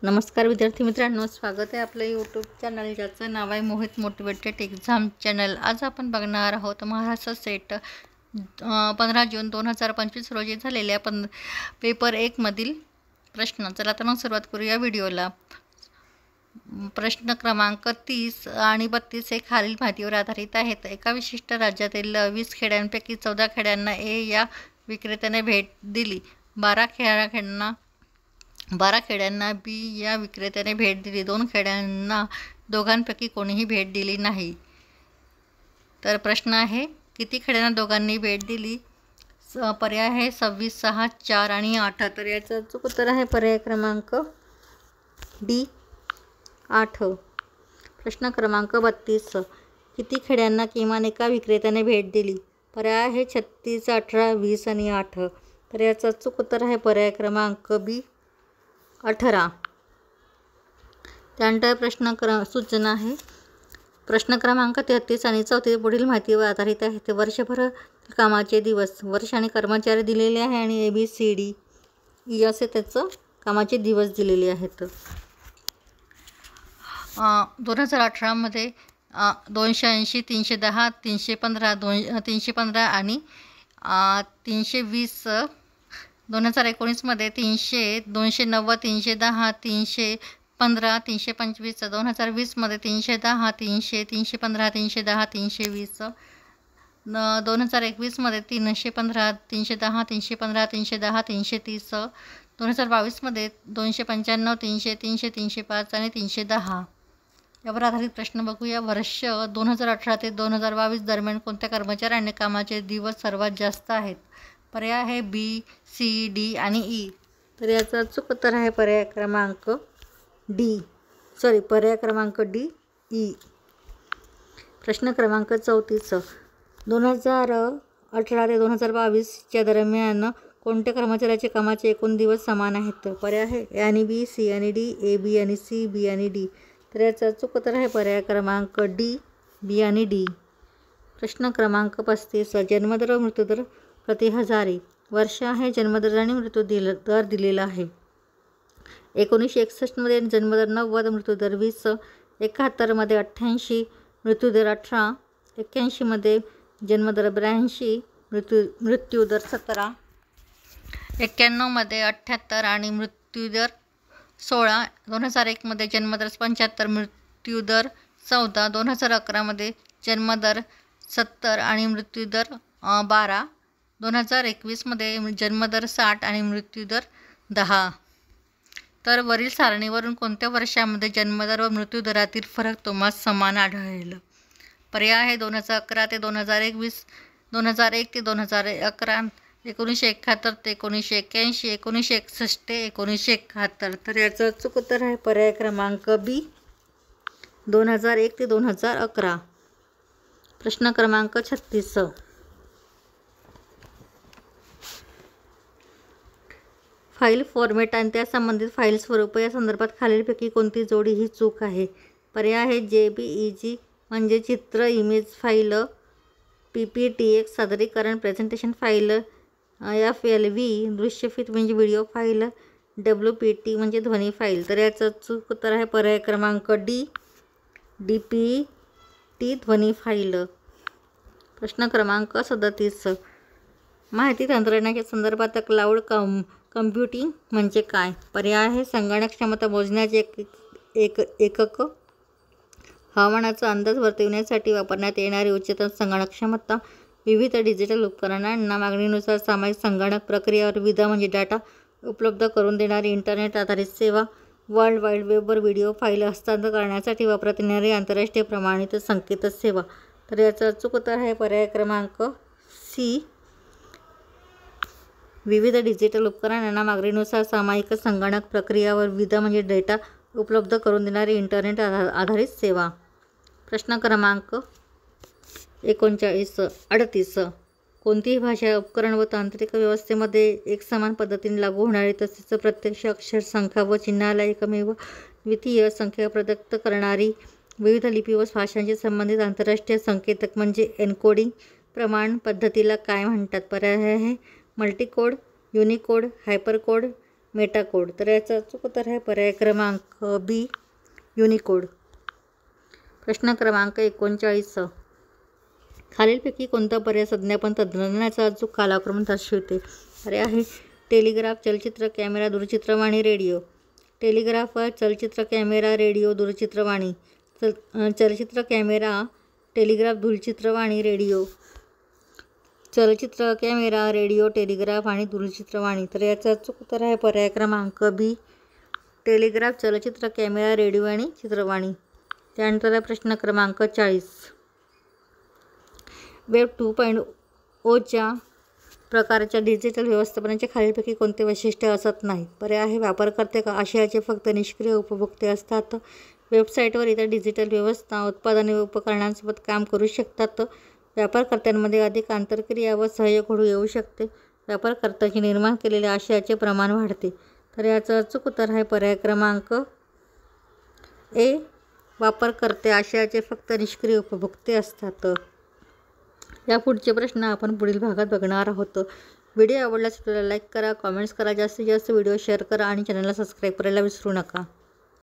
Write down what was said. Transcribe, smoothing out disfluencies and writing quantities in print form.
नमस्कार विद्यार्थी मित्रांनो, स्वागत आहे आपलं यूट्यूब चॅनल ज्याचं नाव आहे मोहित मोटिवेटेड एक्झाम चॅनल। आज आपण बघणार आहोत महाराष्ट्र सेट 15 जून 2025 रोजी झालेल्या पेपर 1 मधील प्रश्न। चला तर मग सुरुवात करूया व्हिडिओला। प्रश्न क्रमांक 30 आणि 32 हे खालील माहितीवर आधारित आहेत। एका विशिष्ट राज्यातील 20 खेड्यांपैकी 14 खेड्यांना ए या विक्रेत्याने भेट दिली। 12 खेड्यांना बी या विक्रेत्याने भेट दिली। 2 खेड्यांना दोघांपैकी कोणीही भेट दिली नाही। तर प्रश्न आहे, किती खेड्यांना दोघांनी भेट दिली? पर्याय आहे 26, 6, 4 आणि 8। तर याचं अचूक उत्तर आहे पर्याय क्रमांक डी 8। प्रश्न क्रमांक 32, किती खेड्यांना किमान एका विक्रेत्याने भेट दिली? पर्याय आहे 36, 18, 20 आणि 8। तर याचं अचूक उत्तर आहे पर्याय क्रमांक बी 18। त्यानंतर सूचना आहे। प्रश्न क्रमांक 33 आणि 34 पुढील माहितीवर आधारित आहे। ते वर्षभर कामाचे दिवस, वर्ष आणि कर्मचारी दिलेले आहे आणि ABCD असे त्याचं कामाचे दिवस दिलेले आहेत। 2018 मध्ये 280, 310, 315 आणि 320। 2019 मध्ये 300, 290, 310, 315, 325। 2020 मध्ये 310, 300, 315, 310, 320। 2021 मध्ये 315, 310, 315, 310, 330। 2022 मध्ये 295, 300, 300, 305 आणि 310। यावर आधारित प्रश्न बघूया। वर्ष 2018 ते 2022 दरम्यान कोणत्या कर्मचाऱ्यांनी कामाचे दिवस सर्वात जास्त आहेत? पर्याय आहे बी, सी, डी आणि ई। तर याचं अचूक उत्तर आहे पर्याय क्रमांक डी ई। प्रश्न क्रमांक 34, 2018 ते 2022 दरम्यान कोणत्या कर्मचाऱ्याचे कामाचे एकूण दिवस समान आहेत? पर्याय आहे ए आणि बी, सी आणि डी, ए बी आणि सी, बी आणि डी। तर याचं अचूक उत्तर आहे पर्याय क्रमांक डी, बी आणि डी। प्रश्न क्रमांक 35, जन्मदर व मृत्यूदर प्रति हजारी वर्ष आहे। जन्मदर आणि मृत्यू दर दिलेला आहे। 1961 मध्ये जन्मदर 90, मृत्यूदर 20। 71 मध्ये 88, मृत्यूदर 18। 81 मध्ये जन्मदर 82, मृत्यूदर 17। 91 मध्ये 78 आणि मृत्यूदर 16। 2001 मध्ये जन्मदर 75, मृत्यूदर 14। 2011 मध्ये जन्मदर 70 आणि मृत्यूदर 12। 2021 मध्ये जन्मदर 60 आणि मृत्यूदर 10। तर वरील सारणीवरून कोणत्या वर्षामध्ये जन्मदर व मृत्यूदरातील फरक तुम्हाला समान आढळेल? पर्याय आहे 2011 ते 2021, 2001 ते 2011, 1971 ते 1981, 1961 ते 1971। तर याचं अचूक उत्तर आहे पर्याय क्रमांक बी 2001 ते 2011। प्रश्न क्रमांक 36, फाईल फॉर्मॅट आणि त्या संबंधित फाईल स्वरूप या संदर्भात खालीलपैकी कोणती जोडी ही चूक आहे? पर्याय आहे JPEG म्हणजे चित्र इमेज फाईल, PPTX सादरीकरण प्रेझेंटेशन फाईल, FLV दृश्यफित म्हणजे व्हिडिओ फाईल, WPT म्हणजे ध्वनी फाईल। तर याचं अचूक उत्तर आहे पर्याय क्रमांक डी, DPT ध्वनी फाईल। प्रश्न क्रमांक 37, माहिती तंत्रज्ञानाच्या संदर्भात क्लाउड कम्प्युटिंग म्हणजे काय? पर्याय आहे संगणक क्षमता मोजण्याचे एकक, हवामानाचा अंदाज वर्तविण्यासाठी वापरण्यात येणारी उच्चतम संगणक क्षमता, विविध डिजिटल उपकरणांना मागणीनुसार सामायिक संगणक प्रक्रिया व विविध म्हणजे डाटा उपलब्ध करून देणारी इंटरनेट आधारित सेवा, वर्ल्ड वाईड वेबवर व्हिडिओ फाईल हस्तांतरण करण्यासाठी वापरण्यात येणारी आंतरराष्ट्रीय प्रमाणित संकेत सेवा। तर याचं अचूक उत्तर आहे पर्याय क्रमांक सी, विविध डिजिटल उपकरणांना मागणीनुसार सामायिक संगणक प्रक्रिया व विविध म्हणजे डेटा उपलब्ध करून देणारी इंटरनेट आधारित सेवा। प्रश्न क्रमांक 38, कोणतीही भाषा उपकरण व तांत्रिक व्यवस्थेमध्ये एकसमान पद्धतीने लागू होणारी तसेच प्रत्यक्ष अक्षर संख्या व चिन्हाला एकमेव द्वितीय संख्या प्रदत्त करणारी विविध लिपी व भाषांशी संबंधित आंतरराष्ट्रीय संकेतक म्हणजे एन्कोडिंग प्रमाण पद्धतीला काय म्हणतात? पर्याय आहे मल्टीकोड, युनिकोड, हायपरकोड, मेटाकोड. तर याचा अचूक उत्तर आहे पर्याय क्रमांक बी युनिकोड. प्रश्न क्रमांक 39. खालीलपैकी कोणता पर्याय संज्ञापन तंत्रज्ञानाचा अचूक कालक्रम दर्शवते? पर्याय आहे टेलिग्राफ, चलचित्र, कॅमेरा, दूरचित्रवाणी, रेडिओ. टेलिग्राफ, चलचित्र, कॅमेरा, रेडिओ, दूरचित्रवाणी. चलचित्र, कॅमेरा, टेलिग्राफ, दूरचित्रवाणी, रेडिओ. चलचित्र, कॅमेरा, रेडिओ, टेलिग्राफ आणि दूरचित्रवाणी. तर याचा अचूक उत्तर आहे पर्याय क्रमांक बी टेलिग्राफ, चलचित्र, कॅमेरा, रेडिओ आणि चित्रवाणी. त्यानंतर प्रश्न क्रमांक 40. वेब 2.0च्या प्रकारच्या डिजिटल व्यवस्थापनाचे खालीलपैकी कोणते वैशिष्ट्य असत नाही? पर्याय आहे वापरकर्ते आशयाचे फक्त निष्क्रिय उपभोक्ते असतात. वेबसाईटवर इतर डिजिटल व्यवस्था, उत्पादने व उपकरणांसोबत काम करू शकतात. वापरकर्त्यांमध्ये अधिक आंतरक्रिया व सहयोग घडू येऊ शकते. वापरकर्त्याचे निर्माण केलेल्या आशयाचे प्रमाण वाढते. तर याचं अचूक उत्तर आहे पर्याय क्रमांक ए वापरकर्ते आशयाचे फक्त निष्क्रिय उपभोक्ते असतात. या पुढचे प्रश्न आपण पुढील भागात बघणार आहोत. व्हिडिओ आवडल्यास व्हिडिओला लाईक करा, कॉमेंट्स करा, जास्तीत जास्त व्हिडिओ शेअर करा आणि चॅनलला सबस्क्राईब करायला विसरू नका.